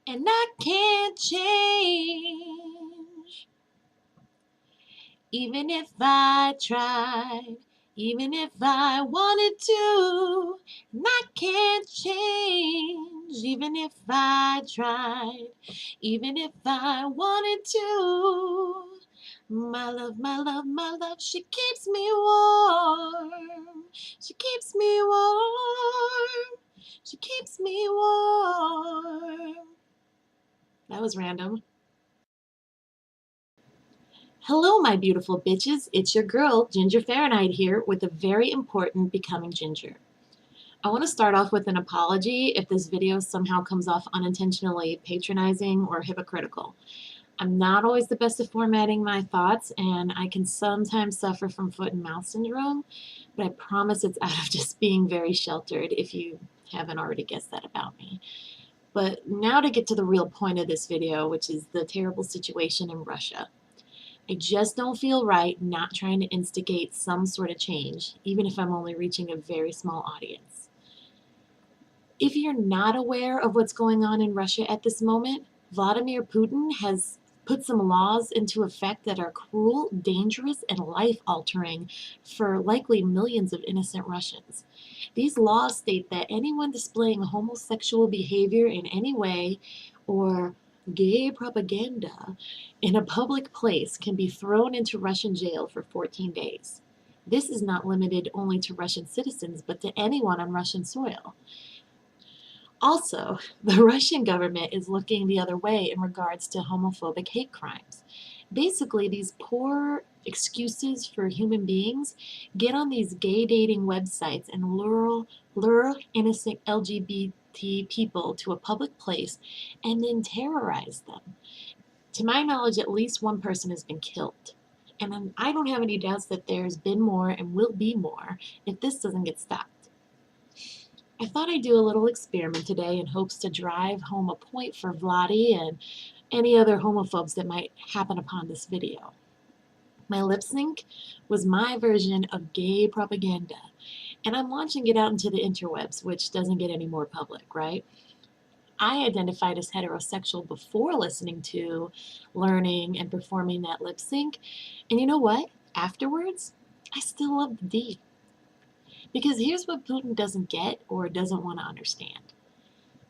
and I can't change. Even if I tried, even if I wanted to, and I can't change. Even if I tried, even if I wanted to. My love, my love, my love, she keeps me warm. She keeps me warm. She keeps me warm. That was random. Hello, my beautiful bitches. It's your girl, Ginger Fahrenheit here with a very important Becoming Ginger. I want to start off with an apology if this video somehow comes off unintentionally patronizing or hypocritical. I'm not always the best at formatting my thoughts, and I can sometimes suffer from foot and mouth syndrome, but I promise it's out of just being very sheltered if you haven't already guessed that about me. But now to get to the real point of this video, which is the terrible situation in Russia. I just don't feel right not trying to instigate some sort of change, even if I'm only reaching a very small audience. If you're not aware of what's going on in Russia at this moment, Vladimir Putin has put some laws into effect that are cruel, dangerous, and life-altering for likely millions of innocent Russians. These laws state that anyone displaying homosexual behavior in any way or gay propaganda in a public place can be thrown into Russian jail for 14 days. This is not limited only to Russian citizens, but to anyone on Russian soil. Also, the Russian government is looking the other way in regards to homophobic hate crimes. Basically, these poor excuses for human beings get on these gay dating websites and lure innocent LGBT people to a public place and then terrorize them. To my knowledge, at least one person has been killed. And I don't have any doubts that there's been more and will be more if this doesn't get stopped. I thought I'd do a little experiment today in hopes to drive home a point for Vladdy and any other homophobes that might happen upon this video. My lip sync was my version of gay propaganda, and I'm launching it out into the interwebs, which doesn't get any more public, right? I identified as heterosexual before listening to, learning, and performing that lip sync, and you know what? Afterwards, I still love the D. Because here's what Putin doesn't get or doesn't want to understand.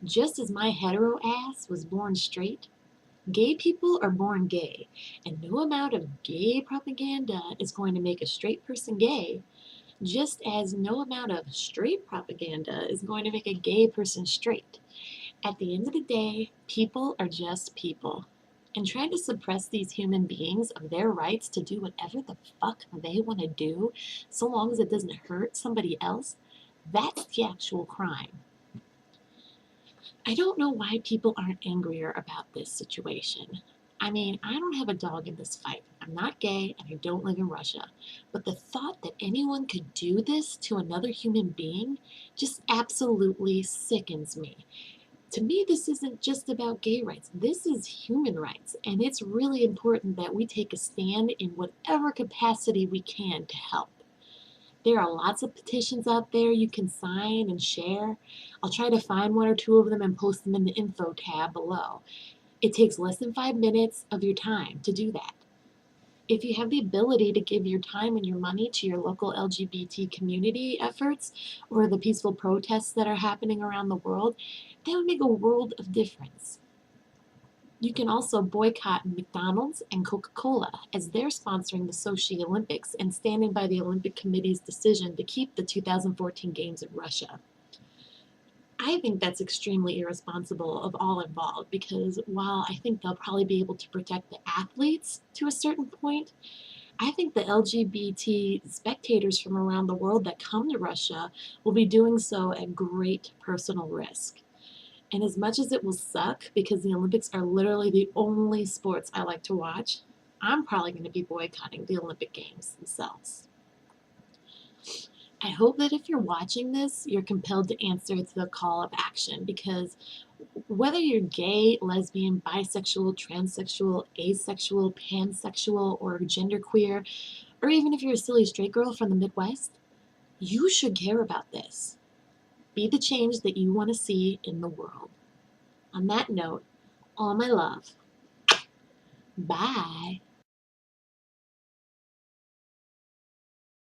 Just as my hetero ass was born straight, gay people are born gay, and no amount of gay propaganda is going to make a straight person gay, just as no amount of straight propaganda is going to make a gay person straight. At the end of the day, people are just people. And trying to suppress these human beings of their rights to do whatever the fuck they want to do, so long as it doesn't hurt somebody else, that's the actual crime. I don't know why people aren't angrier about this situation. I mean, I don't have a dog in this fight. I'm not gay and I don't live in Russia. But the thought that anyone could do this to another human being just absolutely sickens me. To me, this isn't just about gay rights. This is human rights, and it's really important that we take a stand in whatever capacity we can to help. There are lots of petitions out there you can sign and share. I'll try to find one or two of them and post them in the info tab below. It takes less than 5 minutes of your time to do that. If you have the ability to give your time and your money to your local LGBT community efforts or the peaceful protests that are happening around the world, that would make a world of difference. You can also boycott McDonald's and Coca-Cola as they're sponsoring the Sochi Olympics and standing by the Olympic Committee's decision to keep the 2014 Games in Russia. I think that's extremely irresponsible of all involved because while I think they'll probably be able to protect the athletes to a certain point, I think the LGBT spectators from around the world that come to Russia will be doing so at great personal risk. And as much as it will suck because the Olympics are literally the only sports I like to watch, I'm probably going to be boycotting the Olympic Games themselves. I hope that if you're watching this, you're compelled to answer to the call of action because whether you're gay, lesbian, bisexual, transsexual, asexual, pansexual, or genderqueer, or even if you're a silly straight girl from the Midwest, you should care about this. Be the change that you want to see in the world. On that note, All my love. Bye.